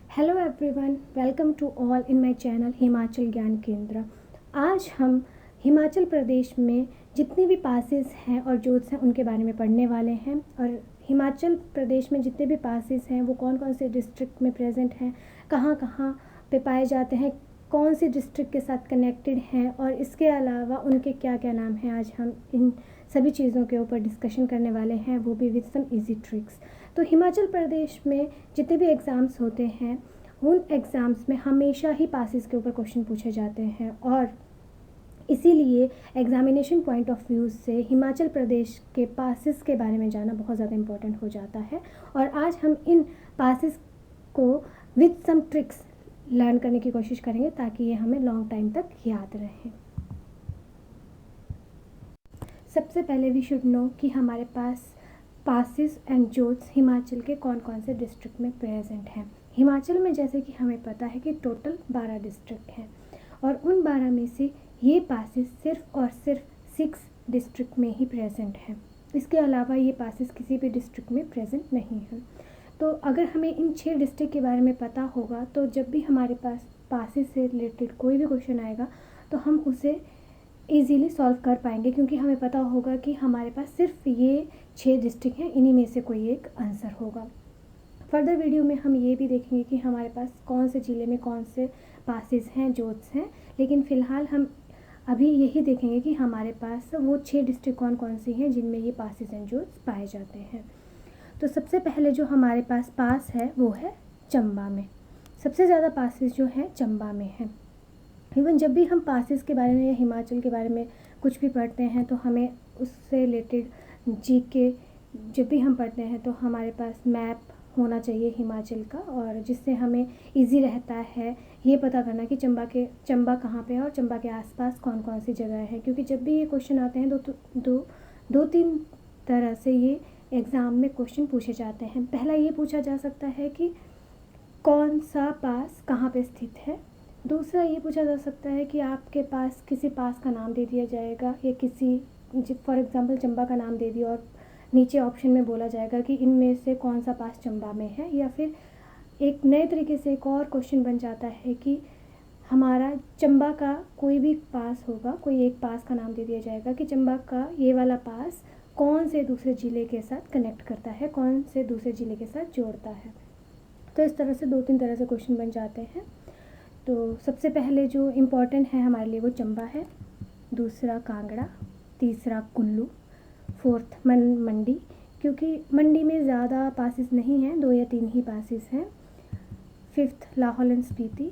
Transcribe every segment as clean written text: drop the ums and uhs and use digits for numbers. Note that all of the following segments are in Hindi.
Hello everyone, welcome to all in my channel Himachal Gyan Kendra. आज हम हिमाचल प्रदेश में जितने भी पासेस हैं और जोत्स हैं उनके बारे में पढ़ने वाले हैं। और हिमाचल प्रदेश में जितने भी पासेस हैं वो कौन कौन से डिस्ट्रिक्ट में प्रेजेंट हैं, कहाँ कहाँ पे पाए जाते हैं, कौन सी डिस्ट्रिक्ट के साथ कनेक्टेड हैं और इसके अलावा उनके क्या क्या नाम हैं। आज हम इन सभी चीज़ों के ऊपर डिस्कशन करने वाले हैं, वो भी विद सम इजी ट्रिक्स। तो हिमाचल प्रदेश में जितने भी एग्ज़ाम्स होते हैं उन एग्ज़ाम्स में हमेशा ही पासिस के ऊपर क्वेश्चन पूछे जाते हैं और इसीलिए एग्ज़ामिनेशन पॉइंट ऑफ व्यू से हिमाचल प्रदेश के पासिस के बारे में जानना बहुत ज़्यादा इम्पोर्टेंट हो जाता है। और आज हम इन पासिस को विद सम ट्रिक्स लर्न करने की कोशिश करेंगे ताकि ये हमें लॉन्ग टाइम तक याद रहे। सबसे पहले वी शुड नो कि हमारे पास पासिस एंड जोत्स हिमाचल के कौन कौन से डिस्ट्रिक्ट में प्रेजेंट हैं। हिमाचल में जैसे कि हमें पता है कि टोटल 12 डिस्ट्रिक्ट हैं और उन 12 में से ये पासिस सिर्फ और सिर्फ 6 डिस्ट्रिक्ट में ही प्रेजेंट हैं। इसके अलावा ये पासिस किसी भी डिस्ट्रिक्ट में प्रेजेंट नहीं है। तो अगर हमें इन 6 डिस्ट्रिक्ट के बारे में पता होगा तो जब भी हमारे पास पासिस से रिलेटेड कोई भी क्वेश्चन आएगा तो हम उसे ईज़िली सॉल्व कर पाएंगे, क्योंकि हमें पता होगा कि हमारे पास सिर्फ ये 6 डिस्ट्रिक्ट हैं, इन्हीं में से कोई एक आंसर होगा। फर्दर वीडियो में हम ये भी देखेंगे कि हमारे पास कौन से ज़िले में कौन से पासिस हैं, जोत्स हैं, लेकिन फ़िलहाल हम अभी यही देखेंगे कि हमारे पास वो 6 डिस्ट्रिक्ट कौन कौन सी हैं जिनमें ये पासिस एंड जोत्स पाए जाते हैं। तो सबसे पहले जो हमारे पास पास है वो है चंबा में। सबसे ज़्यादा पासिस जो है चंबा में है। इवन जब भी हम पासिस के बारे में या हिमाचल के बारे में कुछ भी पढ़ते हैं तो हमें उससे रिलेटेड जीके जब भी हम पढ़ते हैं तो हमारे पास मैप होना चाहिए हिमाचल का, और जिससे हमें इजी रहता है ये पता करना कि चंबा कहाँ पे है और चंबा के आसपास कौन कौन सी जगह है। क्योंकि जब भी ये क्वेश्चन आते हैं दो तीन तरह से ये एग्ज़ाम में क्वेश्चन पूछे जाते हैं। पहला ये पूछा जा सकता है कि कौन सा पास कहाँ पे स्थित है। दूसरा ये पूछा जा सकता है कि आपके पास किसी पास का नाम दे दिया जाएगा या किसी फॉर एग्ज़ाम्पल चंबा का नाम दे दिया और नीचे ऑप्शन में बोला जाएगा कि इनमें से कौन सा पास चंबा में है। या फिर एक नए तरीके से एक और क्वेश्चन बन जाता है कि हमारा चंबा का कोई भी पास होगा, कोई एक पास का नाम दे दिया जाएगा कि चंबा का ये वाला पास कौन से दूसरे ज़िले के साथ कनेक्ट करता है, कौन से दूसरे ज़िले के साथ जोड़ता है। तो इस तरह से 2-3 तरह से क्वेश्चन बन जाते हैं। तो सबसे पहले जो इम्पोर्टेंट है हमारे लिए वो चंबा है, दूसरा कांगड़ा, तीसरा कुल्लू, फोर्थ मंडी, क्योंकि मंडी में ज़्यादा पासिस नहीं हैं, 2 या 3 ही पासिस हैं। Fifth Lahaul and Spiti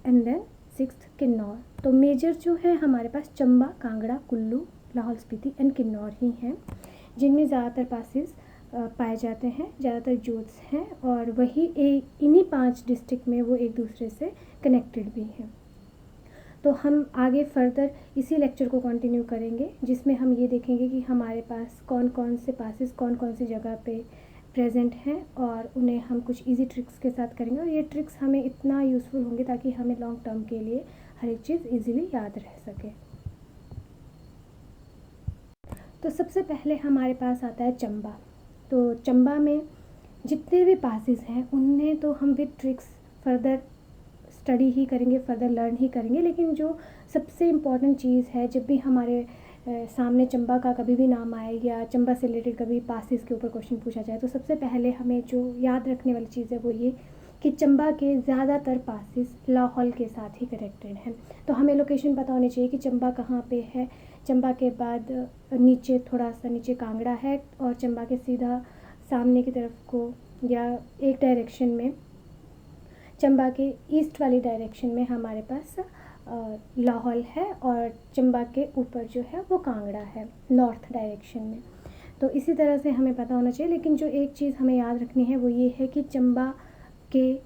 and then sixth Kinnaur. तो मेजर जो है हमारे पास चंबा, कांगड़ा, कुल्लू, लाहौल स्पीति एंड किन्नौर ही हैं जिनमें ज़्यादातर पासिस पाए जाते हैं, ज़्यादातर जोत्स हैं, और वही इन्हीं 5 डिस्ट्रिक्ट में वो एक दूसरे से कनेक्टेड भी हैं। तो हम आगे फर्दर इसी लेक्चर को कंटिन्यू करेंगे जिसमें हम ये देखेंगे कि हमारे पास कौन कौन से पासिस कौन कौन सी जगह पे प्रेजेंट हैं और उन्हें हम कुछ इजी ट्रिक्स के साथ करेंगे। और ये ट्रिक्स हमें इतना यूज़फुल होंगे ताकि हमें लॉन्ग टर्म के लिए हर एक चीज़ ईजिली याद रह सके। तो सबसे पहले हमारे पास आता है चंबा। तो चंबा में जितने भी पासिस हैं उन्हें तो हम विद ट्रिक्स फर्दर स्टडी ही करेंगे, फर्दर लर्न ही करेंगे। लेकिन जो सबसे इम्पॉर्टेंट चीज़ है, जब भी हमारे सामने चंबा का कभी भी नाम आए या चंबा से रिलेटेड कभी पासिस के ऊपर क्वेश्चन पूछा जाए तो सबसे पहले हमें जो याद रखने वाली चीज़ है वो ये कि चंबा के ज़्यादातर पासिस लाहौल के साथ ही कनेक्टेड हैं। तो हमें लोकेशन पता होनी चाहिए कि चंबा कहाँ पे है। चंबा के बाद नीचे थोड़ा सा नीचे कांगड़ा है और चंबा के सीधा सामने की तरफ को या एक डायरेक्शन में चंबा के ईस्ट वाली डायरेक्शन में हमारे पास लाहौल है और चंबा के ऊपर जो है वो कांगड़ा है नॉर्थ डायरेक्शन में। तो इसी तरह से हमें पता होना चाहिए। लेकिन जो एक चीज़ हमें याद रखनी है वो ये है कि चंबा के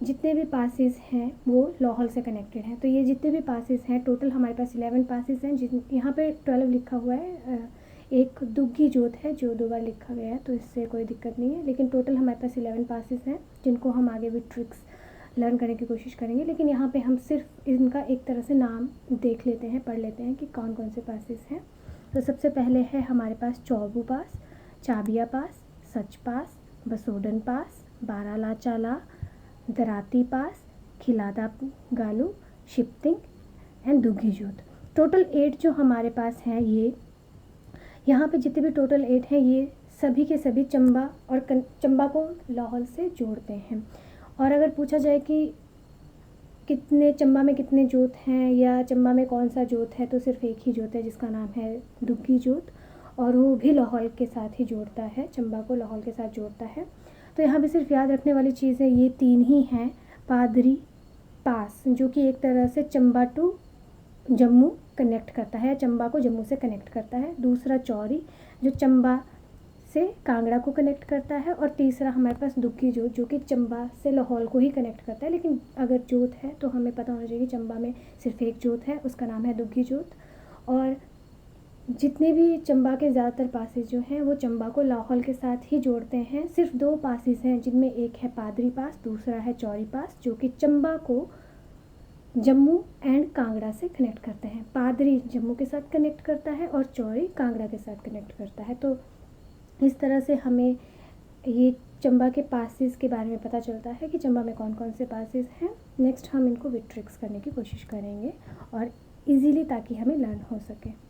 जितने भी पासिस हैं वो लाहौल से कनेक्टेड हैं। तो ये जितने भी पासिस हैं टोटल हमारे पास 11 पासिस हैं, जिन यहाँ पे 12 लिखा हुआ है, एक दुग्गी जोत है जो 2 बार लिखा गया है तो इससे कोई दिक्कत नहीं है। लेकिन टोटल हमारे पास 11 पासिस हैं जिनको हम आगे भी ट्रिक्स लर्न करने की कोशिश करेंगे। लेकिन यहाँ पे हम सिर्फ इनका एक तरह से नाम देख लेते हैं, पढ़ लेते हैं कि कौन कौन से पासिस हैं। तो सबसे पहले है हमारे पास चौबू पास, चाबिया पास, सच पास, बसोडन पास, बारालाचाला, दराती पास, खिलादा गालू, शिप्तिंग एंड दुग्गी जोत। टोटल 8 जो हमारे पास हैं, ये यहाँ पे जितने भी टोटल 8 हैं ये सभी के सभी चंबा और चंबा को लाहौल से जोड़ते हैं। और अगर पूछा जाए कि कितने चंबा में कितने जोत हैं या चंबा में कौन सा जोत है, तो सिर्फ एक ही जोत है जिसका नाम है दुग्गी जोत, और वो भी लाहौल के साथ ही जोड़ता है, चंबा को लाहौल के साथ जोड़ता है। तो यहाँ पे सिर्फ याद रखने वाली चीज़ है ये 3 ही हैं। पादरी पास जो कि एक तरह से चंबा टू जम्मू कनेक्ट करता है, चंबा को जम्मू से कनेक्ट करता है। दूसरा चौरी जो चंबा से कांगड़ा को कनेक्ट करता है। और तीसरा हमारे पास दुग्गी जोत जो कि चंबा से लाहौल को ही कनेक्ट करता है। लेकिन अगर जोत है तो हमें पता होना चाहिए कि चंबा में सिर्फ एक जोत है, उसका नाम है दुग्गी जोत। और जितने भी चंबा के ज़्यादातर पासेस जो हैं वो चंबा को लाहौल के साथ ही जोड़ते हैं। सिर्फ 2 पासेस हैं जिनमें एक है पादरी पास, दूसरा है चौरी पास, जो कि चंबा को जम्मू एंड कांगड़ा से कनेक्ट करते हैं। पादरी जम्मू के साथ कनेक्ट करता है और चौरी कांगड़ा के साथ कनेक्ट करता है। तो इस तरह से हमें ये चंबा के पासेस के बारे में पता चलता है कि चंबा में कौन कौन से पासेस हैं। नेक्स्ट हम इनको विद ट्रिक्स करने की कोशिश करेंगे और इजीली, ताकि हमें लर्न हो सके।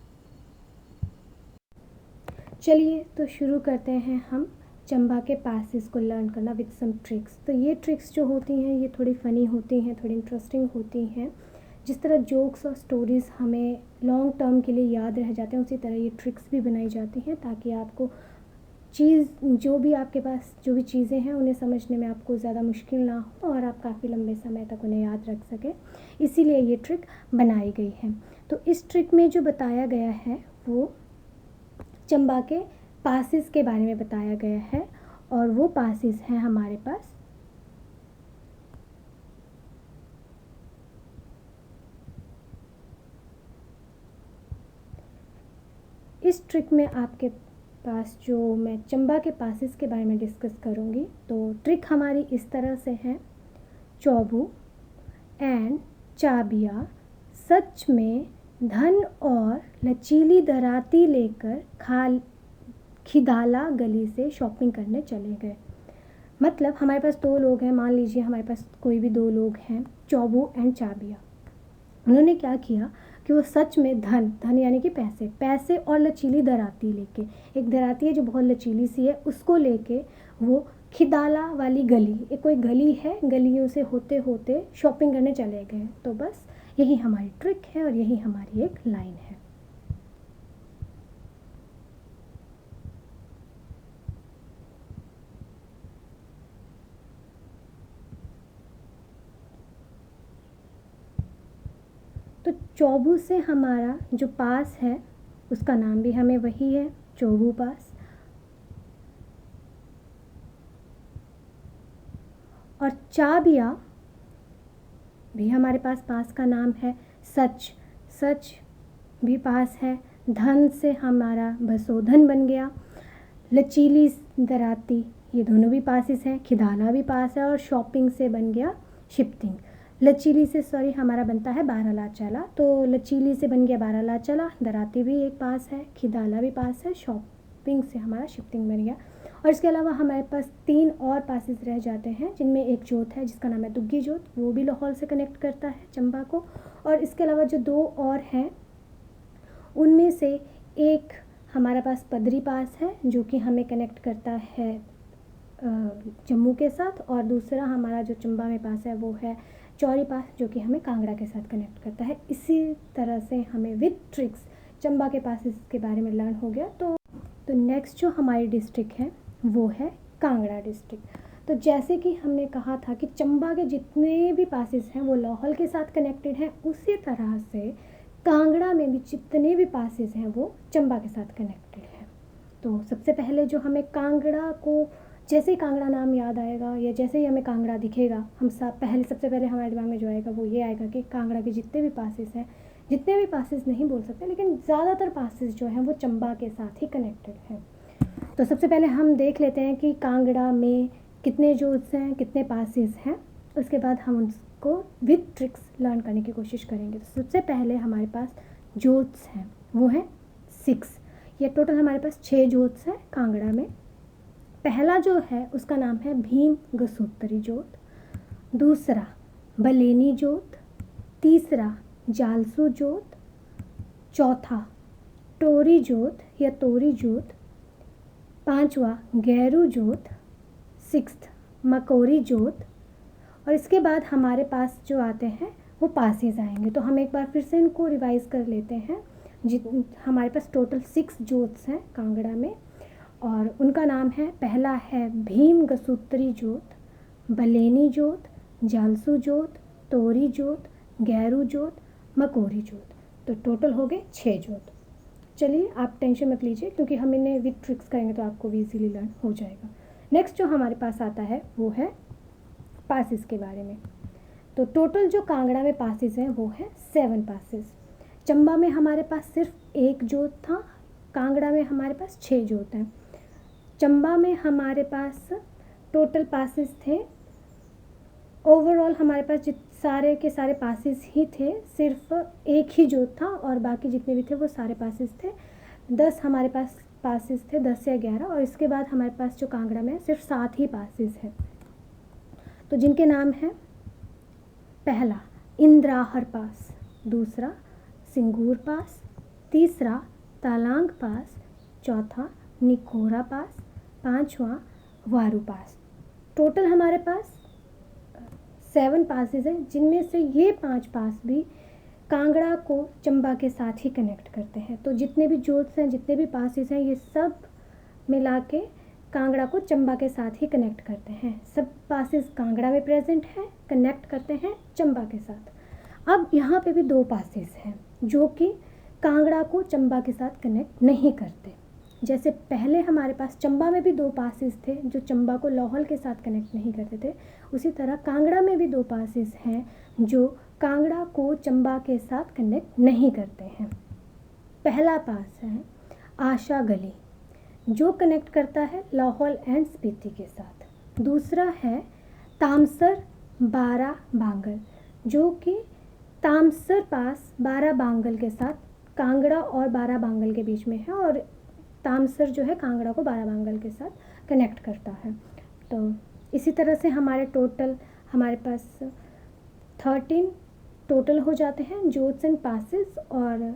चलिए तो शुरू करते हैं हम चंबा के पासेस को लर्न करना विद सम ट्रिक्स। तो ये ट्रिक्स जो होती हैं ये थोड़ी फ़नी होती हैं, थोड़ी इंटरेस्टिंग होती हैं। जिस तरह जोक्स और स्टोरीज़ हमें लॉन्ग टर्म के लिए याद रह जाते हैं, उसी तरह ये ट्रिक्स भी बनाई जाती हैं ताकि आपको जो भी आपके पास जो भी चीज़ें हैं उन्हें समझने में आपको ज़्यादा मुश्किल ना हो और आप काफ़ी लंबे समय तक उन्हें याद रख सकें। इसीलिए ये ट्रिक बनाई गई है। तो इस ट्रिक में जो बताया गया है वो चंबा के पासेस के बारे में बताया गया है, और वो पासेस हैं हमारे पास इस ट्रिक में आपके पास जो मैं चंबा के पासेस के बारे में डिस्कस करूँगी। तो ट्रिक हमारी इस तरह से है। चौबू एंड चाबिया सच में धन और लचीली दराती लेकर खिदाला गली से शॉपिंग करने चले गए। मतलब हमारे पास 2 लोग हैं, मान लीजिए हमारे पास कोई भी 2 लोग हैं, चौबू एंड चाबिया। उन्होंने क्या किया कि वो सच में धन यानी कि पैसे और लचीली दराती लेके, एक दराती है जो बहुत लचीली सी है, उसको लेके वो खिदाला वाली गली, एक कोई गली है, गलियों से होते होते शॉपिंग करने चले गए। तो बस यही हमारी ट्रिक है और यही हमारी एक लाइन है। तो चौबू से हमारा जो पास है उसका नाम भी हमें वही है, चौबू पास। और चाबिया भी हमारे पास का नाम है, सच भी पास है। धन से हमारा भसोधन बन गया। लचीली दराती ये दोनों भी पासेस हैं। खिदाला भी पास है और शॉपिंग से बन गया शिप्तिंग। लचीली से हमारा बनता है बारालाचाला, तो लचीली से बन गया बारालाचाला। दराती भी एक पास है, खिदाला भी पास है, शॉपिंग से हमारा शिप्तिंग बन गया। और इसके अलावा हमारे पास 3 और पासेस रह जाते हैं जिनमें एक जोत है जिसका नाम है दुग्गी जोत, वो भी लाहौल से कनेक्ट करता है चंबा को। और इसके अलावा जो 2 और हैं उनमें से एक हमारा पास पदरी पास है जो कि हमें कनेक्ट करता है जम्मू के साथ, और दूसरा हमारा जो चंबा में पास है वो है चौरी पास जो कि हमें कांगड़ा के साथ कनेक्ट करता है। इसी तरह से हमें विद ट्रिक्स चंबा के पासेस के बारे में लर्न हो गया। तो नेक्स्ट जो हमारी डिस्ट्रिक्ट है वो है कांगड़ा डिस्ट्रिक्ट। तो जैसे कि हमने कहा था कि चंबा के जितने भी पासेस हैं वो लाहौल के साथ कनेक्टेड हैं, उसी तरह से कांगड़ा में भी जितने भी पासेस हैं वो चंबा के साथ कनेक्टेड हैं। तो सबसे पहले जो हमें कांगड़ा को, जैसे ही कांगड़ा नाम याद आएगा या जैसे ही हमें कांगड़ा दिखेगा, सबसे पहले हमारे दिमाग में जो आएगा वो ये आएगा कि कांगड़ा के जितने भी पासेस हैं, जितने भी पासेस नहीं बोल सकते लेकिन ज़्यादातर पासेस जो हैं वो चंबा के साथ ही कनेक्टेड हैं। तो सबसे पहले हम देख लेते हैं कि कांगड़ा में कितने जोत्स हैं, कितने पासेस हैं, उसके बाद हम उनको विद ट्रिक्स लर्न करने की कोशिश करेंगे। तो सबसे पहले हमारे पास जोत्स हैं वो हैं 6। ये टोटल हमारे पास 6 जोत्स हैं कांगड़ा में। पहला जो है उसका नाम है भीम गसूत्तरी जोत। दूसरा बलेनी जोत, तीसरा जालसू जोत, चौथा टोरी जोत या तोरी जोत, पांचवा गैरू जोत, सिक्स्थ मकोरी जोत, और इसके बाद हमारे पास जो आते हैं वो पासेस आएंगे। तो हम एक बार फिर से इनको रिवाइज कर लेते हैं। हमारे पास टोटल 6 जोत्स हैं कांगड़ा में, और उनका नाम है, पहला है भीम गसूत्री जोत, बलेनी जोत, जालसू जोत, तोरी जोत, गैरू जोत, मकोरी जोत। तो टोटल हो गए 6 जोत। चलिए आप टेंशन मत लीजिए, क्योंकि हम इन्हें विद ट्रिक्स करेंगे तो आपको भी इजीली लर्न हो जाएगा। नेक्स्ट जो हमारे पास आता है वो है पासिस के बारे में। तो टोटल जो कांगड़ा में पासिस हैं वो है 7 पासिस। चंबा में हमारे पास सिर्फ 1 जोत था, कांगड़ा में हमारे पास 6 जोत हैं। चंबा में हमारे पास टोटल पासिस थे, ओवरऑल हमारे पास सारे के सारे पासिस ही थे, सिर्फ 1 ही जोत था और बाकी जितने भी थे वो सारे पासिस थे। 10 हमारे पास पासिस थे, 10 या 11, और इसके बाद हमारे पास जो कांगड़ा में सिर्फ 7 ही पासिस हैं। तो जिनके नाम हैं, पहला इंद्राहर पास, दूसरा सिंगूर पास, तीसरा तालांग पास, चौथा निखोरा पास, पांचवा वारू पास। टोटल हमारे पास 7 पासेस हैं, जिनमें से ये 5 पास भी कांगड़ा को चंबा के साथ ही कनेक्ट करते हैं। तो जितने भी जोत्स हैं, जितने भी पासेस हैं, ये सब मिला के कांगड़ा को चंबा के साथ ही कनेक्ट करते हैं। सब पासेस कांगड़ा में प्रेजेंट हैं, कनेक्ट करते हैं चंबा के साथ। अब यहाँ पे भी 2 पासेस हैं जो कि कांगड़ा को चंबा के साथ कनेक्ट नहीं करते। जैसे पहले हमारे पास चंबा में भी 2 पासेस थे जो चंबा को लाहौल के साथ कनेक्ट नहीं करते थे, उसी तरह कांगड़ा में भी 2 पासेस हैं जो कांगड़ा को चंबा के साथ कनेक्ट नहीं करते हैं। पहला पास है आशा गली, जो कनेक्ट करता है लाहौल एंड स्पीति के साथ। दूसरा है तामसर बारा बांगल, जो कि तामसर पास बारा बांगल के साथ कांगड़ा और बारा बांगल के बीच में है, और तामसर जो है कांगड़ा को बारा बांगल के साथ कनेक्ट करता है। तो इसी तरह से हमारे पास 13 टोटल हो जाते हैं जोत्स एंड पासेस, और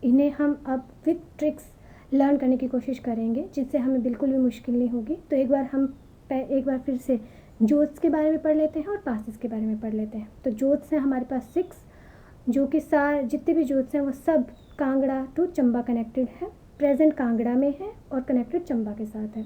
इन्हें हम अब विद ट्रिक्स लर्न करने की कोशिश करेंगे, जिससे हमें बिल्कुल भी मुश्किल नहीं होगी। तो एक बार फिर से जोत्स के बारे में पढ़ लेते हैं और पासेस के बारे में पढ़ लेते हैं। तो जोत्स हैं हमारे पास 6, जो कि जितने भी जोत्स हैं वो सब कांगड़ा टू चंबा कनेक्टेड है, प्रेजेंट कांगड़ा में है और कनेक्टेड चंबा के साथ है।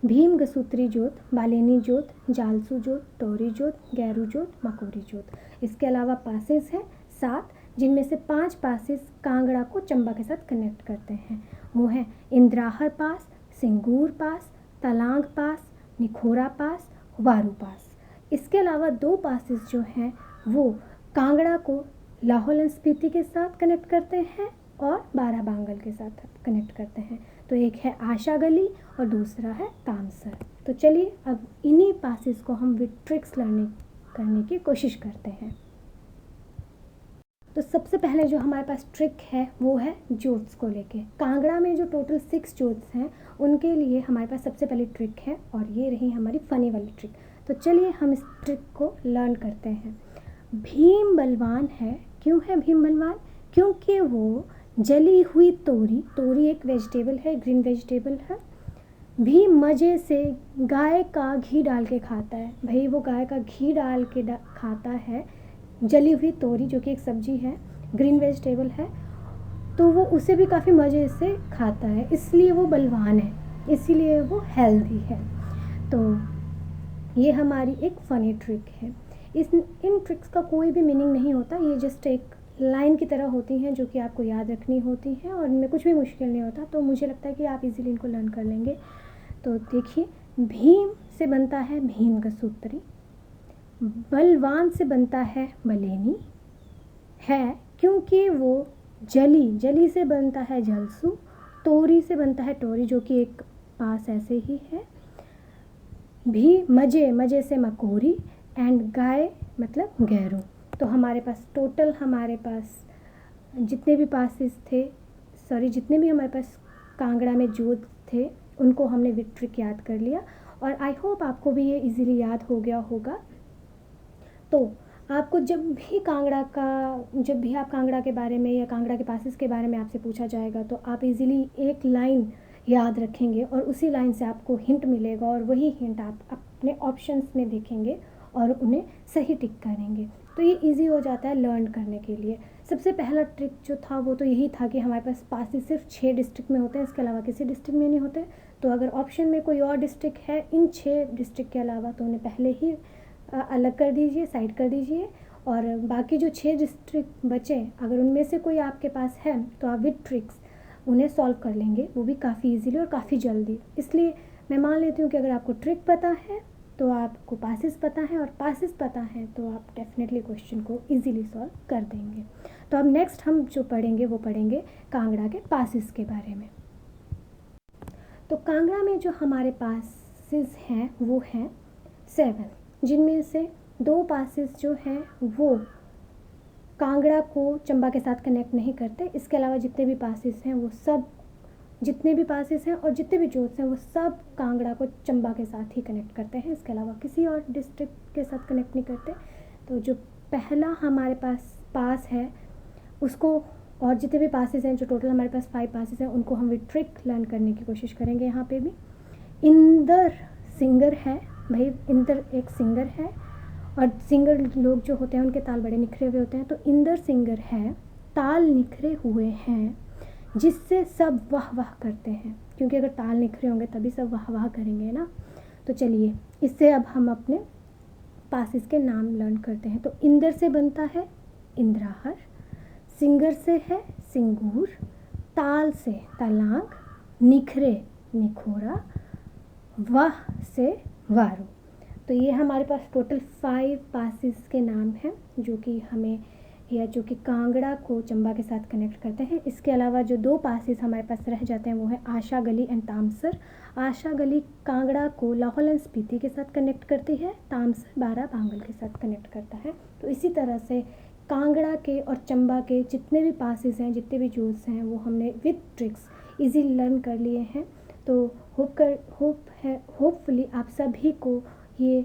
भीम गसूत्री जोत, बालेनी जोत, जालसू जोत, टोरी जोत, गैरू जोत, मकोरी जोत। इसके अलावा पासेस हैं 7, जिनमें से 5 पासेस कांगड़ा को चंबा के साथ कनेक्ट करते हैं। वो हैं इंद्राहर पास, सिंगूर पास, तलांग पास, निखोरा पास, वारू पास। इसके अलावा 2 पासेस जो हैं वो कांगड़ा को लाहौल एंड स्पीति के साथ कनेक्ट करते हैं और बारा बांगल के साथ कनेक्ट करते हैं। तो एक है आशा गली और दूसरा है तामसर। तो चलिए अब इन्हीं पासेस को हम विद ट्रिक्स लर्निंग करने की कोशिश करते हैं। तो सबसे पहले जो हमारे पास ट्रिक है वो है जोत्स को लेके। कांगड़ा में जो टोटल 6 जोत्स हैं उनके लिए हमारे पास सबसे पहले ट्रिक है, और ये रही हमारी फ़नी वाली ट्रिक। तो चलिए हम इस ट्रिक को लर्न करते हैं। भीम बलवान है। क्यों है भीम बलवान? क्योंकि वो जली हुई तोरी एक वेजिटेबल है, ग्रीन वेजिटेबल है, भीम मज़े से गाय का घी डाल के खाता है। भाई वो गाय का घी डाल के खाता है जली हुई तोरी, जो कि एक सब्जी है, ग्रीन वेजिटेबल है, तो वो उसे भी काफ़ी मज़े से खाता है, इसलिए वो बलवान है, इसीलिए वो हेल्दी है। तो ये हमारी एक फ़नी ट्रिक है। इन ट्रिक्स का कोई भी मीनिंग नहीं होता, ये जस्ट एक लाइन की तरह होती हैं जो कि आपको याद रखनी होती हैं, और इनमें कुछ भी मुश्किल नहीं होता। तो मुझे लगता है कि आप इजीली इनको लर्न कर लेंगे। तो देखिए, भीम से बनता है भीम गसूत्री, बलवान से बनता है बलेनी, है क्योंकि वो जली से बनता है जलसू, तोरी से बनता है टोरी, जो कि एक पास ऐसे ही है, भी मजे से मकोरी, एंड गाय मतलब गैरू। तो हमारे पास जितने भी हमारे पास कांगड़ा में जोत थे उनको हमने विद ट्रिक याद कर लिया, और आई होप आपको भी ये इजीली याद हो गया होगा। तो आपको जब भी आप कांगड़ा के बारे में या कांगड़ा के पासेस के बारे में आपसे पूछा जाएगा तो आप इजीली एक लाइन याद रखेंगे और उसी लाइन से आपको हिंट मिलेगा और वही हिंट आप अपने ऑप्शंस में देखेंगे और उन्हें सही टिक करेंगे। तो ये इजी हो जाता है लर्न करने के लिए। सबसे पहला ट्रिक जो था वो तो यही था कि हमारे पास पासेस सिर्फ 6 डिस्ट्रिक्ट में होते हैं, इसके अलावा किसी डिस्ट्रिक्ट में नहीं होते। तो अगर ऑप्शन में कोई और डिस्ट्रिक्ट है इन 6 डिस्ट्रिक्ट के अलावा तो उन्हें पहले ही अलग कर दीजिए, साइड कर दीजिए। और बाकी जो 6 डिस्ट्रिक्ट बचे अगर उनमें से कोई आपके पास है तो आप विद ट्रिक्स उन्हें सॉल्व कर लेंगे, वो भी काफ़ी इजीली और काफ़ी जल्दी। इसलिए मैं मान लेती हूँ कि अगर आपको ट्रिक पता है तो आपको पासेस पता है और पासेस पता है तो आप डेफिनेटली क्वेश्चन को इजीली सॉल्व कर देंगे। तो अब नेक्स्ट हम जो पढ़ेंगे वो पढ़ेंगे कांगड़ा के पासेस के बारे में। तो कांगड़ा में जो हमारे पासेस हैं वो हैं 7, जिनमें से 2 पासेस जो हैं वो कांगड़ा को चंबा के साथ कनेक्ट नहीं करते। इसके अलावा जितने भी पासेस हैं वो सब जितने भी पासेस हैं और जितने भी जोड्स हैं वो सब कांगड़ा को चंबा के साथ ही कनेक्ट करते हैं, इसके अलावा किसी और डिस्ट्रिक्ट के साथ कनेक्ट नहीं करते। तो जो पहला हमारे पास है उसको और जितने भी पासेस हैं जो टोटल हमारे पास 5 पासेस हैं उनको हम विद ट्रिक लर्न करने की कोशिश करेंगे। यहाँ पे भी इंदर सिंगर है, भाई इंदर एक सिंगर है और सिंगर लोग जो होते हैं उनके ताल बड़े निखरे हुए होते हैं। तो इंदर सिंगर है, ताल निखरे हुए हैं जिससे सब वाह वाह करते हैं, क्योंकि अगर ताल निखरे होंगे तभी सब वाह वाह करेंगे ना। तो चलिए इससे अब हम अपने पासेस के नाम लर्न करते हैं। तो इंदर से बनता है इंद्राहर, सिंगर से है सिंगूर, ताल से तलांग, निखरे निखोरा, वाह से वारू। तो ये हमारे पास टोटल 5 पासेस के नाम हैं जो कि कांगड़ा को चंबा के साथ कनेक्ट करते हैं। इसके अलावा जो 2 पासेस हमारे पास रह जाते हैं वो है आशा गली एंड तामसर। आशा गली कांगड़ा को लाहौल एंड स्पीति के साथ कनेक्ट करती है, तामसर बारा बांगल के साथ कनेक्ट करता है। तो इसी तरह से कांगड़ा के और चंबा के जितने भी पासेस हैं, जितने भी जोड्स हैं वो हमने विद ट्रिक्स इजीली लर्न कर लिए हैं। तो होपफुली आप सभी को ये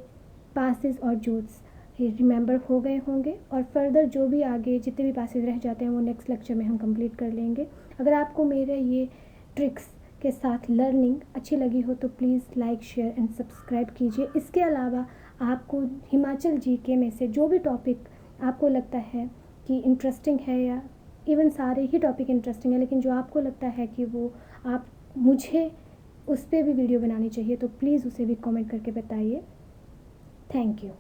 पासेस और जोड्स रिमेंबर हो गए होंगे और फर्दर जो भी आगे जितने भी पासेस रह जाते हैं वो नेक्स्ट लेक्चर में हम कंप्लीट कर लेंगे। अगर आपको मेरे ये ट्रिक्स के साथ लर्निंग अच्छी लगी हो तो please like share and subscribe कीजिए। इसके अलावा आपको हिमाचल जीके में से जो भी टॉपिक आपको लगता है कि इंटरेस्टिंग है या इवन सारे ही टॉपिक इंटरेस्टिंग है लेकिन जो आपको लगता है कि वो आप मुझे उस पर भी वीडियो बनानी चाहिए तो प्लीज़ उसे भी कमेंट करके बताइए। Thank you.